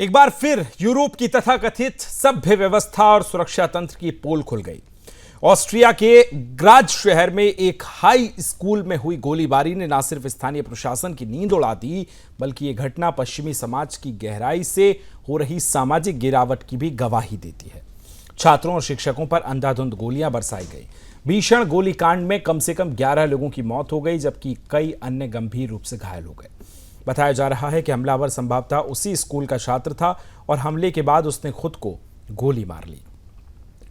एक बार फिर यूरोप की तथाकथित सभ्य व्यवस्था और सुरक्षा तंत्र की पोल खुल गई। ऑस्ट्रिया के ग्राज शहर में एक हाई स्कूल में हुई गोलीबारी ने न सिर्फ स्थानीय प्रशासन की नींद उड़ा दी, बल्कि यह घटना पश्चिमी समाज की गहराई से हो रही सामाजिक गिरावट की भी गवाही देती है। छात्रों और शिक्षकों पर अंधाधुंध गोलियां बरसाई गई। भीषण गोलीकांड में कम से कम 11 लोगों की मौत हो गई, जबकि कई अन्य गंभीर रूप से घायल हो गए। बताया जा रहा है कि हमलावर संभवतः उसी स्कूल का छात्र था और हमले के बाद उसने खुद को गोली मार ली।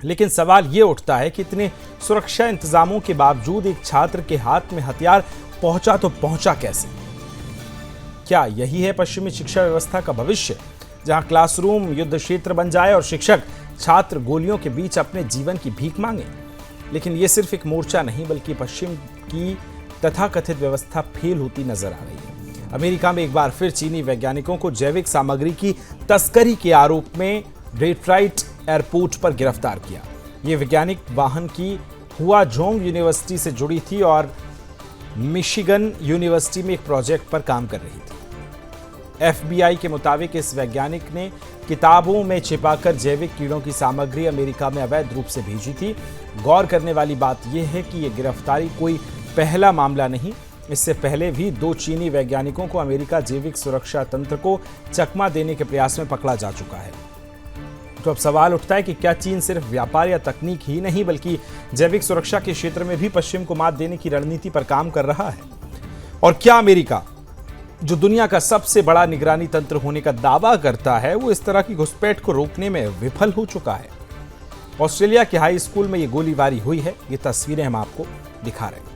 लेकिन सवाल यह उठता है कि इतने सुरक्षा इंतजामों के बावजूद एक छात्र के हाथ में हथियार पहुंचा तो पहुंचा कैसे? क्या यही है पश्चिमी शिक्षा व्यवस्था का भविष्य, जहां क्लासरूम युद्ध क्षेत्र बन जाए और शिक्षक छात्र गोलियों के बीच अपने जीवन की भीख मांगे? लेकिन यह सिर्फ एक मोर्चा नहीं, बल्कि पश्चिम की तथाकथित व्यवस्था फेल होती नजर आ रही है। अमेरिका में एक बार फिर चीनी वैज्ञानिकों को जैविक सामग्री की तस्करी के आरोप में डेट्रॉइट एयरपोर्ट पर गिरफ्तार किया। ये वैज्ञानिक वाहन की हुआझोंग यूनिवर्सिटी से जुड़ी थी और मिशिगन यूनिवर्सिटी में एक प्रोजेक्ट पर काम कर रही थी। FBI के मुताबिक इस वैज्ञानिक ने किताबों में छिपाकर जैविक कीड़ों की सामग्री अमेरिका में अवैध रूप से भेजी थी। गौर करने वाली बात यह है कि यह गिरफ्तारी कोई पहला मामला नहीं। इससे पहले भी 2 चीनी वैज्ञानिकों को अमेरिका जैविक सुरक्षा तंत्र को चकमा देने के प्रयास में पकड़ा जा चुका है। तो अब सवाल उठता है कि क्या चीन सिर्फ व्यापार या तकनीक ही नहीं, बल्कि जैविक सुरक्षा के क्षेत्र में भी पश्चिम को मात देने की रणनीति पर काम कर रहा है? और क्या अमेरिका, जो दुनिया का सबसे बड़ा निगरानी तंत्र होने का दावा करता है, वो इस तरह की घुसपैठ को रोकने में विफल हो चुका है? ऑस्ट्रेलिया के हाई स्कूल में ये गोलीबारी हुई है। ये तस्वीरें हम आपको दिखा रहे हैं।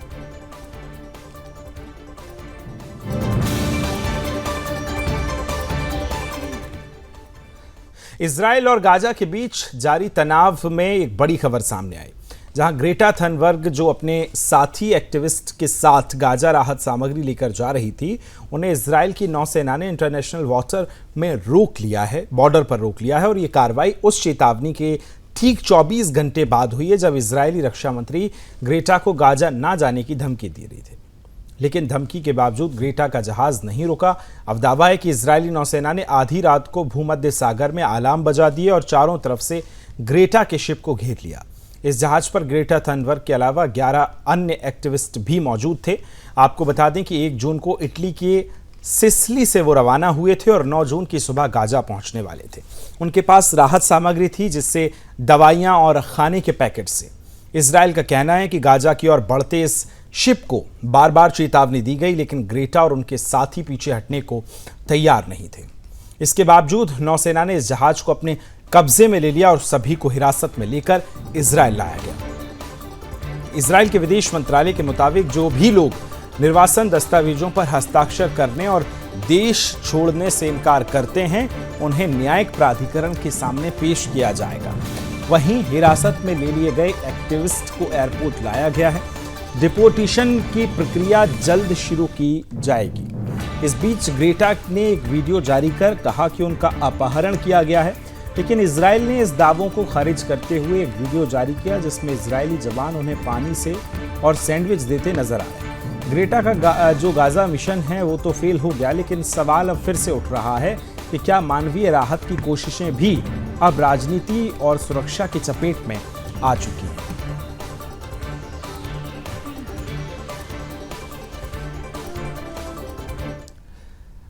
इजराइल और गाजा के बीच जारी तनाव में एक बड़ी खबर सामने आई, जहां ग्रेटा थनबर्ग, जो अपने साथी एक्टिविस्ट के साथ गाजा राहत सामग्री लेकर जा रही थी, उन्हें इजराइल की नौसेना ने इंटरनेशनल वाटर में रोक लिया है, बॉर्डर पर रोक लिया है। और ये कार्रवाई उस चेतावनी के ठीक 24 घंटे बाद हुई है, जब इजरायली रक्षा मंत्री ग्रेटा को गाजा ना जाने की धमकी दे रही थी। लेकिन धमकी के बावजूद ग्रेटा का जहाज नहीं रुका। अब दावा है कि इजरायली नौसेना ने आधी रात को भूमध्य सागर में अलार्म बजा दिए और चारों तरफ से ग्रेटा के शिप को घेर लिया। इस जहाज पर ग्रेटा थनबर्ग के अलावा 11 अन्य एक्टिविस्ट भी मौजूद थे। आपको बता दें कि 1 जून को इटली के सिसिली से वो रवाना हुए थे और 9 जून की सुबह गाजा पहुंचने वाले थे। उनके पास राहत सामग्री थी, जिससे दवाइयां और खाने के पैकेट से। इजराइल का कहना है कि गाजा की ओर बढ़ते इस शिप को बार बार चेतावनी दी गई, लेकिन ग्रेटा और उनके साथी पीछे हटने को तैयार नहीं थे। इसके बावजूद नौसेना ने इस जहाज को अपने कब्जे में ले लिया और सभी को हिरासत में लेकर इजराइल लाया गया। इजराइल के विदेश मंत्रालय के मुताबिक जो भी लोग निर्वासन दस्तावेजों पर हस्ताक्षर करने और देश छोड़ने से इनकार करते हैं, उन्हें न्यायिक प्राधिकरण के सामने पेश किया जाएगा। वहीं हिरासत में ले लिए गए एक्टिविस्ट को एयरपोर्ट लाया गया है। डिपोर्टेशन की प्रक्रिया जल्द शुरू की जाएगी। इस बीच ग्रेटा ने एक वीडियो जारी कर कहा कि उनका अपहरण किया गया है, लेकिन इजराइल ने इस दावों को खारिज करते हुए एक वीडियो जारी किया, जिसमें इजरायली जवान उन्हें पानी से और सैंडविच देते नजर आ रहे हैं। ग्रेटा का जो गाजा मिशन है वो तो फेल हो गया, लेकिन सवाल अब फिर से उठ रहा है कि क्या मानवीय राहत की कोशिशें भी अब राजनीति और सुरक्षा की चपेट में आ चुकी हैं?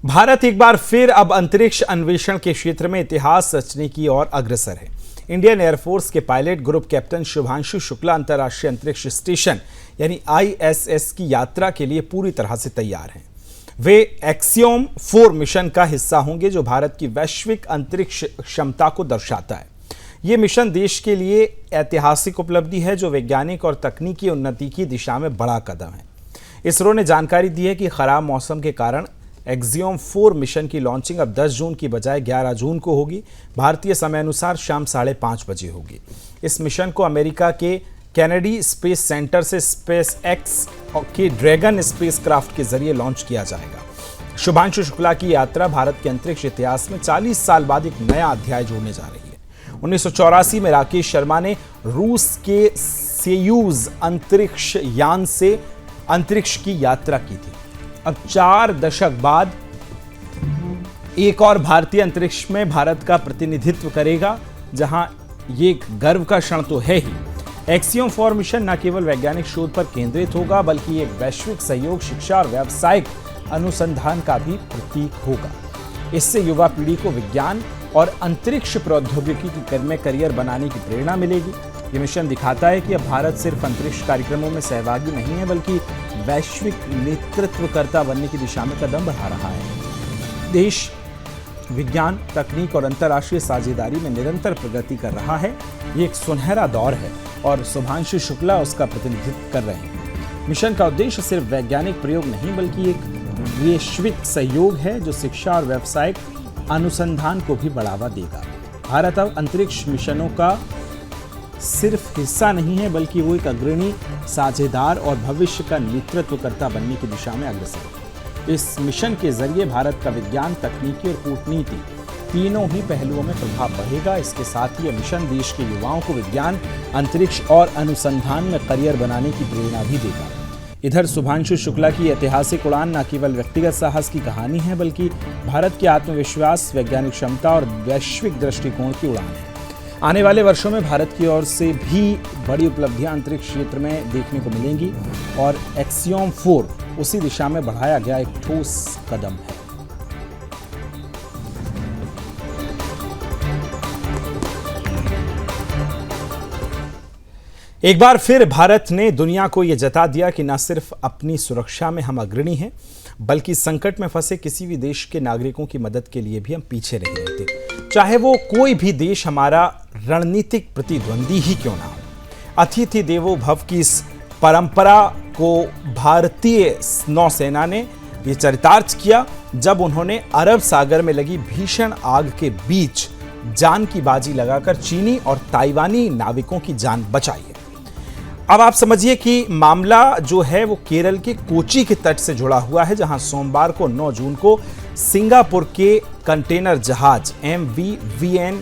भारत एक बार फिर अब अंतरिक्ष अन्वेषण के क्षेत्र में इतिहास रचने की ओर अग्रसर है। इंडियन एयरफोर्स के pilot group captain Shubhanshu Shukla अंतर्राष्ट्रीय अंतरिक्ष स्टेशन यानी ISS की यात्रा के लिए पूरी तरह से तैयार हैं। वे एक्सियोम 4 मिशन का हिस्सा होंगे, जो भारत की वैश्विक अंतरिक्ष क्षमता को दर्शाता है। ये मिशन देश के लिए ऐतिहासिक उपलब्धि है, जो वैज्ञानिक और तकनीकी उन्नति की दिशा में बड़ा कदम है। इसरो ने जानकारी दी है कि खराब मौसम के कारण एक्सियोम 4 मिशन की लॉन्चिंग अब 10 जून की बजाय 11 जून को होगी। भारतीय समय अनुसार शाम 5:30 बजे होगी। इस मिशन को अमेरिका के कैनेडी स्पेस सेंटर से SpaceX के ड्रैगन स्पेसक्राफ्ट के जरिए लॉन्च किया जाएगा। शुभांशु शुक्ला की यात्रा भारत के अंतरिक्ष इतिहास में 40 साल बाद एक नया अध्याय जोड़ने जा रही है। 1984 में राकेश शर्मा ने रूस के सोयूज अंतरिक्ष यान से अंतरिक्ष की यात्रा की थी। अब 4 दशक बाद एक और भारतीय अंतरिक्ष में भारत का प्रतिनिधित्व करेगा, जहां ये एक गर्व का क्षण तो है ही। एक्सियोम 4 मिशन न केवल वैज्ञानिक शोध पर केंद्रित होगा, बल्कि एक वैश्विक सहयोग, शिक्षा और व्यावसायिक अनुसंधान का भी प्रतीक होगा। इससे युवा पीढ़ी को विज्ञान और अंतरिक्ष प्रौद्योगिकी में करियर बनाने की प्रेरणा मिलेगी। ये मिशन दिखाता है कि अब भारत सिर्फ अंतरिक्ष कार्यक्रमों में सहभागी नहीं है, बल्कि वैश्विक नेतृत्वकर्ता बनने की दिशा में कदम बढ़ा रहा है। देश विज्ञान, तकनीक और अंतर्राष्ट्रीय साझेदारी में निरंतर प्रगति कर रहा है। ये एक सुनहरा दौर है और शुभांशु शुक्ला उसका प्रतिनिधित्व कर रहे हैं। मिशन का उद्देश्य सिर्फ वैज्ञानिक प्रयोग नहीं, बल्कि एक वैश्विक सहयोग है जो शिक्षा और व्यावसायिक अनुसंधान को भी बढ़ावा देगा। भारत अब अंतरिक्ष मिशनों का सिर्फ हिस्सा नहीं है, बल्कि वो एक अग्रणी साझेदार और भविष्य का नेतृत्वकर्ता बनने की दिशा में अग्रसर है। इस मिशन के जरिए भारत का विज्ञान, तकनीकी और कूटनीति तीनों ही पहलुओं में प्रभाव बढ़ेगा। इसके साथ ही यह मिशन देश के युवाओं को विज्ञान, अंतरिक्ष और अनुसंधान में करियर बनाने की प्रेरणा भी देगा। इधर शुभांशु शुक्ला की ऐतिहासिक उड़ान न केवल व्यक्तिगत साहस की कहानी है, बल्कि भारत के आत्मविश्वास, वैज्ञानिक क्षमता और वैश्विक दृष्टिकोण की उड़ान है। आने वाले वर्षों में भारत की ओर से भी बड़ी उपलब्धियां अंतरिक्ष क्षेत्र में देखने को मिलेंगी और एक्सियोम 4 उसी दिशा में बढ़ाया गया एक ठोस कदम है। एक बार फिर भारत ने दुनिया को यह जता दिया कि न सिर्फ अपनी सुरक्षा में हम अग्रणी हैं, बल्कि संकट में फंसे किसी भी देश के नागरिकों की मदद के लिए भी हम पीछे नहीं रहते, चाहे वो कोई भी देश हमारा रणनीतिक प्रतिद्वंदी ही क्यों ना हो। अतिथि देवो भव की इस परंपरा को भारतीय नौसेना ने ये चरितार्थ किया, जब उन्होंने अरब सागर में लगी भीषण आग के बीच जान की बाजी लगाकर चीनी और ताइवानी नाविकों की जान बचाई है। अब आप समझिए कि मामला जो है वो केरल के कोची के तट से जुड़ा हुआ है, जहां सोमवार को 9 जून को सिंगापुर के कंटेनर जहाज MV VN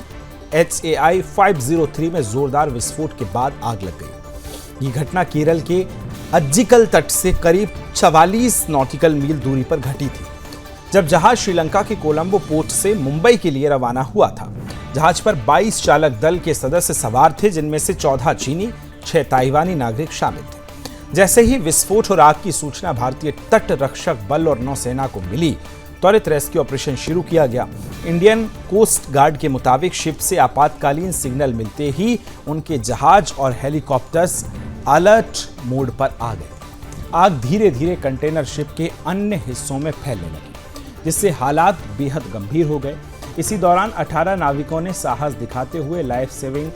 HAI 503 में जोरदार विस्फोट के बाद आग लग गई। ये घटना केरल के अज्जिकल तट से करीब 44 नॉटिकल मील दूरी पर घटी थी, जब जहाज श्रीलंका के कोलंबो पोर्ट से मुंबई के लिए रवाना हुआ था। जहाज पर 22 चालक दल के सदस्य सवार थे, जिनमें से 14 चीनी, 6 ताइवानी नागरिक शामिल थे। जैसे ही विस्फोट और आग की सूचना भारतीय तट रक्षक बल और नौसेना को मिली, त्वरित रेस्क्यू ऑपरेशन शुरू किया गया। इंडियन कोस्ट गार्ड के मुताबिक शिप से आपातकालीन सिग्नल मिलते ही उनके जहाज और हेलीकॉप्टर्स अलर्ट मोड पर आ गए। आग धीरे धीरे कंटेनर शिप के अन्य हिस्सों में फैलने लगी, जिससे हालात बेहद गंभीर हो गए। इसी दौरान 18 नाविकों ने साहस दिखाते हुए लाइफ सेविंग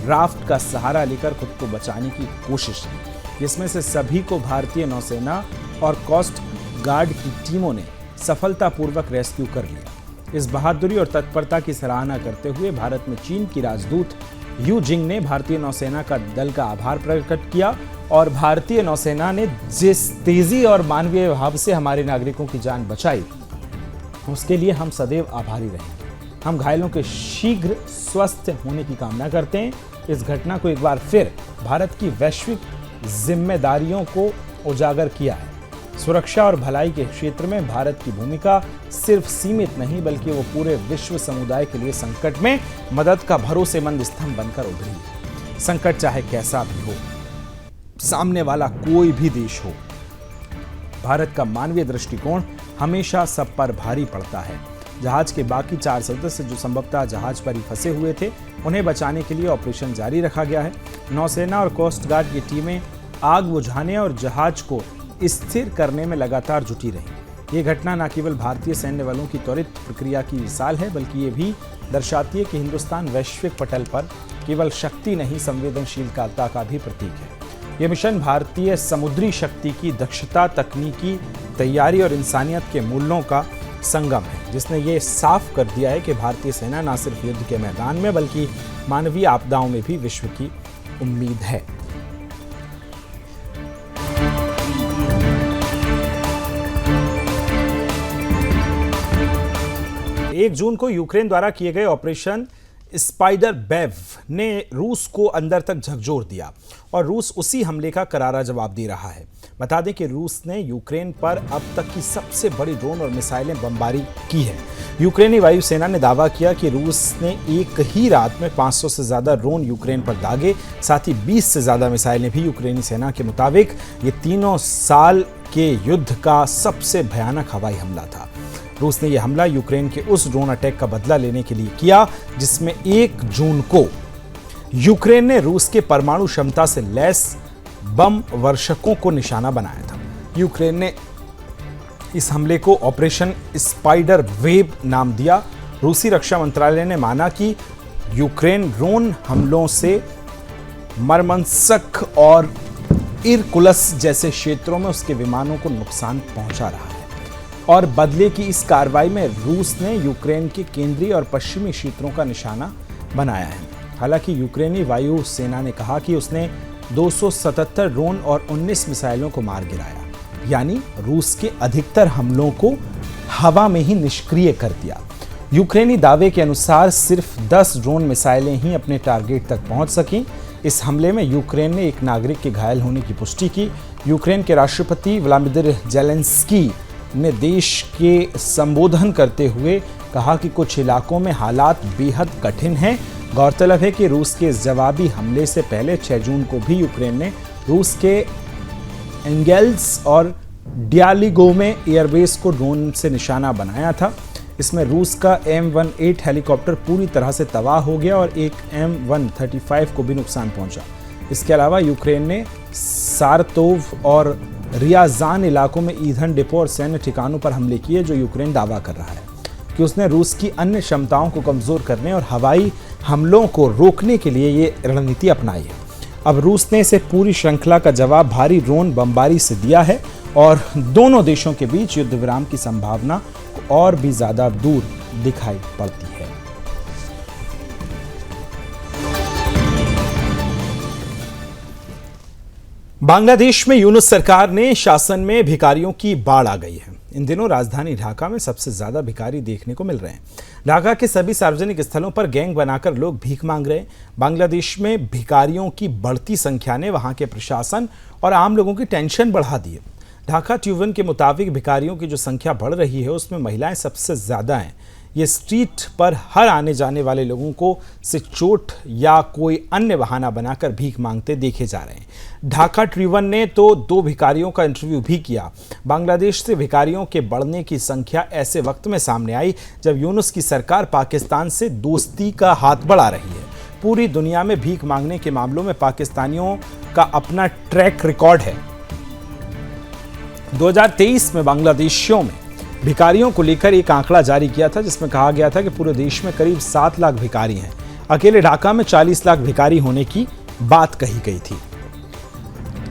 राफ्ट का सहारा लेकर खुद को बचाने की कोशिश की, जिसमें से सभी को भारतीय नौसेना और कोस्ट गार्ड की टीमों ने सफलतापूर्वक रेस्क्यू कर लिया। इस बहादुरी और तत्परता की सराहना करते हुए भारत में चीन की राजदूत यू जिंग ने भारतीय नौसेना का दल का आभार प्रकट किया और भारतीय नौसेना ने जिस तेजी और मानवीय भाव से हमारे नागरिकों की जान बचाई, उसके लिए हम सदैव आभारी रहेंगे। हम घायलों के शीघ्र स्वस्थ होने की कामना करते हैं। इस घटना को एक बार फिर भारत की वैश्विक जिम्मेदारियों को उजागर किया है। सुरक्षा और भलाई के क्षेत्र में भारत की भूमिका सिर्फ सीमित नहीं, बल्कि वो पूरे विश्व समुदाय के लिए संकट में मदद का भरोसेमंद स्तंभ बनकर उभरी है। संकट चाहे कैसा भी हो, सामने वाला कोई भी देश हो, भारत का मानवीय दृष्टिकोण हमेशा सब पर भारी पड़ता है। जहाज के बाकी 4 सदस्य जो संभवतः जहाज पर ही फंसे हुए थे, उन्हें बचाने के लिए ऑपरेशन जारी रखा गया है। नौसेना और कोस्ट गार्ड की टीमें आग बुझाने और जहाज को स्थिर करने में लगातार जुटी रही। ये घटना न केवल भारतीय सैन्य बलों की त्वरित प्रक्रिया की मिसाल है, बल्कि ये भी दर्शाती है कि हिंदुस्तान वैश्विक पटल पर केवल शक्ति नहीं, संवेदनशीलता का भी प्रतीक है। ये मिशन भारतीय समुद्री शक्ति की दक्षता, तकनीकी तैयारी और इंसानियत के मूल्यों का संगम है, जिसने ये साफ कर दिया है कि भारतीय सेना न सिर्फ युद्ध के मैदान में, बल्कि मानवीय आपदाओं में भी विश्व की उम्मीद है। 1 जून को यूक्रेन द्वारा किए गए ऑपरेशन स्पाइडर वेव ने रूस को अंदर तक झकझोर दिया और रूस उसी हमले का करारा जवाब दे रहा है। बता दें कि रूस ने यूक्रेन पर अब तक की सबसे बड़ी ड्रोन और मिसाइलें बमबारी की है। यूक्रेनी वायुसेना ने दावा किया कि रूस ने एक ही रात में 500 से ज़्यादा ड्रोन यूक्रेन पर दागे, साथ ही 20 से ज़्यादा मिसाइलें भी। यूक्रेनी सेना के मुताबिक ये तीनों साल के युद्ध का सबसे भयानक हवाई हमला था। रूस ने यह हमला यूक्रेन के उस ड्रोन अटैक का बदला लेने के लिए किया जिसमें 1 जून को यूक्रेन ने रूस के परमाणु क्षमता से लैस बम वर्षकों को निशाना बनाया था। यूक्रेन ने इस हमले को ऑपरेशन स्पाइडर वेव नाम दिया। रूसी रक्षा मंत्रालय ने माना कि यूक्रेन ड्रोन हमलों से मरमंस्क और इरकुलस जैसे क्षेत्रों में उसके विमानों को नुकसान पहुंचा रहा है और बदले की इस कार्रवाई में रूस ने यूक्रेन के केंद्रीय और पश्चिमी क्षेत्रों का निशाना बनाया है। हालांकि यूक्रेनी वायु सेना ने कहा कि उसने 277 ड्रोन और 19 मिसाइलों को मार गिराया, यानी रूस के अधिकतर हमलों को हवा में ही निष्क्रिय कर दिया। यूक्रेनी दावे के अनुसार सिर्फ 10 ड्रोन मिसाइलें ही अपने टारगेट तक पहुंच सकीं। इस हमले में यूक्रेन ने एक नागरिक के घायल होने की पुष्टि की। यूक्रेन के राष्ट्रपति व्लादिमीर ज़ेलेंस्की ने देश के संबोधन करते हुए कहा कि कुछ इलाकों में हालात बेहद कठिन हैं। गौरतलब है कि रूस के जवाबी हमले से पहले 6 जून को भी यूक्रेन ने रूस के एंगेल्स और डियालिगो में एयरबेस को ड्रोन से निशाना बनाया था। इसमें रूस का M-18 हेलीकॉप्टर पूरी तरह से तबाह हो गया और एक M-135 को भी नुकसान पहुंचा। इसके अलावा यूक्रेन ने सारतोव और रियाजान इलाकों में ईंधन डिपो और सैन्य ठिकानों पर हमले किए, जो यूक्रेन दावा कर रहा है कि उसने रूस की अन्य क्षमताओं को कमजोर करने और हवाई हमलों को रोकने के लिए ये रणनीति अपनाई है। अब रूस ने इसे पूरी श्रृंखला का जवाब भारी ड्रोन बमबारी से दिया है और दोनों देशों के बीच युद्ध विराम की संभावना और भी ज्यादा दूर दिखाई पड़ती है। बांग्लादेश में यूनुस सरकार ने शासन में भिखारियों की बाढ़ आ गई है। इन दिनों राजधानी ढाका में सबसे ज्यादा भिखारी देखने को मिल रहे हैं। ढाका के सभी सार्वजनिक स्थलों पर गैंग बनाकर लोग भीख मांग रहे हैं। बांग्लादेश में भिखारियों की बढ़ती संख्या ने वहां के प्रशासन और आम लोगों की टेंशन बढ़ा दी है। ढाका ट्रिब्यून के मुताबिक भिखारियों की जो संख्या बढ़ रही है उसमें महिलाएं सबसे ज्यादा हैं। ये स्ट्रीट पर हर आने जाने वाले लोगों को से चोट या कोई अन्य बहाना बनाकर भीख मांगते देखे जा रहे हैं। ढाका ट्रिब्यून ने तो 2 भिखारियों का इंटरव्यू भी किया। बांग्लादेश से भिखारियों के बढ़ने की संख्या ऐसे वक्त में सामने आई जब यूनुस की सरकार पाकिस्तान से दोस्ती का हाथ बढ़ा रही है। पूरी दुनिया में भीख मांगने के मामलों में पाकिस्तानियों का अपना ट्रैक रिकॉर्ड है। 2023 में बांग्लादेशियों में भिखारियों को लेकर एक आंकड़ा जारी किया था जिसमें कहा गया था कि पूरे देश में करीब 7 लाख भिखारी हैं। अकेले ढाका में 40 लाख भिखारी होने की बात कही गई थी।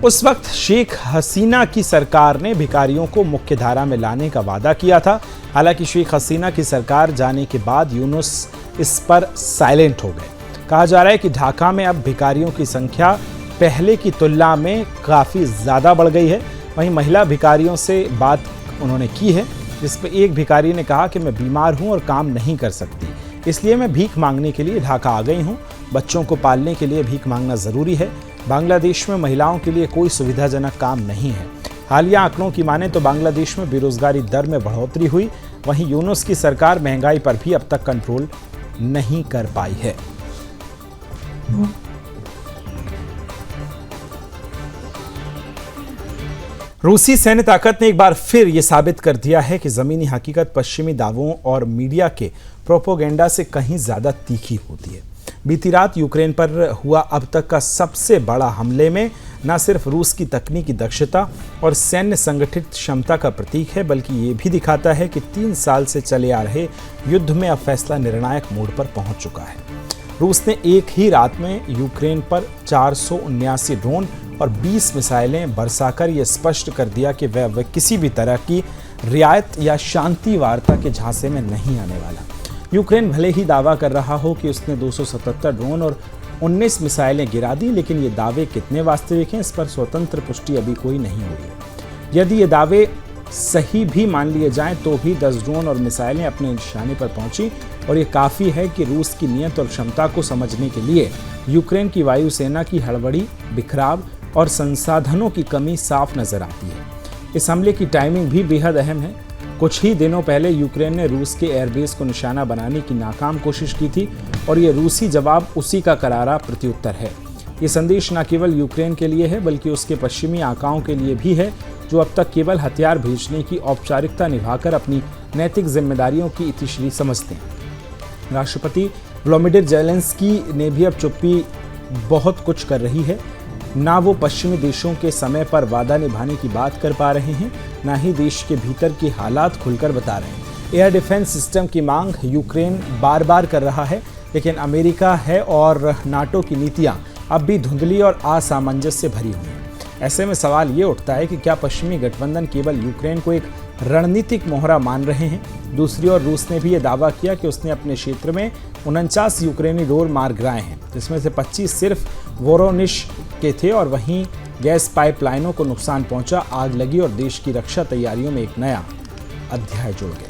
उस वक्त शेख हसीना की सरकार ने भिखारियों को मुख्य धारा में लाने का वादा किया था। हालांकि शेख हसीना की सरकार जाने के बाद यूनुस इस पर साइलेंट हो गए। कहा जा रहा है कि ढाका में अब भिखारियों की संख्या पहले की तुलना में काफ़ी ज़्यादा बढ़ गई है। वहीं महिला भिखारियों से बात उन्होंने की है, जिस पर एक भिखारी ने कहा कि मैं बीमार हूं और काम नहीं कर सकती, इसलिए मैं भीख मांगने के लिए ढाका आ गई हूं। बच्चों को पालने के लिए भीख मांगना ज़रूरी है। बांग्लादेश में महिलाओं के लिए कोई सुविधाजनक काम नहीं है। हालिया आंकड़ों की माने तो बांग्लादेश में बेरोजगारी दर में बढ़ोतरी हुई। वहीं यूनुस की सरकार महंगाई पर भी अब तक कंट्रोल नहीं कर पाई है। रूसी सैन्य ताकत ने एक बार फिर ये साबित कर दिया है कि जमीनी हकीकत पश्चिमी दावों और मीडिया के प्रोपोगेंडा से कहीं ज्यादा तीखी होती है। बीती रात यूक्रेन पर हुआ अब तक का सबसे बड़ा हमले में न सिर्फ रूस की तकनीकी दक्षता और सैन्य संगठित क्षमता का प्रतीक है, बल्कि ये भी दिखाता है कि 3 साल से चले आ रहे युद्ध में अब फैसला निर्णायक मोड़ पर पहुंच चुका है। रूस ने एक ही रात में यूक्रेन पर 479 ड्रोन और 20 मिसाइलें बरसाकर ये स्पष्ट कर दिया कि वह किसी भी तरह की रियायत या शांति वार्ता के झांसे में नहीं आने वाला। यूक्रेन भले ही दावा कर रहा हो कि उसने 277 ड्रोन और 19 मिसाइलें गिरा दी, लेकिन ये दावे कितने वास्तविक हैं इस पर स्वतंत्र पुष्टि अभी कोई नहीं हुई है। यदि ये दावे सही भी मान लिए जाएं तो भी 10 ड्रोन और मिसाइलें अपने निशाने पर पहुंची और ये काफ़ी है कि रूस की नीयत और क्षमता को समझने के लिए यूक्रेन की वायुसेना की हड़बड़ी, बिखराव और संसाधनों की कमी साफ नजर आती है। इस हमले की टाइमिंग भी बेहद अहम है। कुछ ही दिनों पहले यूक्रेन ने रूस के एयरबेस को निशाना बनाने की नाकाम कोशिश की थी और ये रूसी जवाब उसी का करारा प्रत्युत्तर है। ये संदेश न केवल यूक्रेन के लिए है बल्कि उसके पश्चिमी आकाओं के लिए भी है, जो अब तक केवल हथियार भेजने की औपचारिकता निभाकर अपनी नैतिक जिम्मेदारियों की इतिश्री समझते हैं। राष्ट्रपति व्लादिमीर ज़ेलेंस्की ने भी अब चुप्पी बहुत कुछ कर रही है। ना वो पश्चिमी देशों के समय पर वादा निभाने की बात कर पा रहे हैं, ना ही देश के भीतर के हालात खुलकर बता रहे हैं। एयर डिफेंस सिस्टम की मांग यूक्रेन बार बार कर रहा है, लेकिन अमेरिका है और नाटो की नीतियां अब भी धुंधली और असामंजस्य भरी हुई हैं। ऐसे में सवाल ये उठता है कि क्या पश्चिमी गठबंधन केवल यूक्रेन को एक रणनीतिक मोहरा मान रहे हैं? दूसरी ओर रूस ने भी ये दावा किया कि उसने अपने क्षेत्र में 49 यूक्रेनी ड्रोन मार गिराए हैं, जिसमें से 25 सिर्फ वोरोनिश के थे और वहीं गैस पाइपलाइनों को नुकसान पहुंचा, आग लगी और देश की रक्षा तैयारियों में एक नया अध्याय जुड़ गया।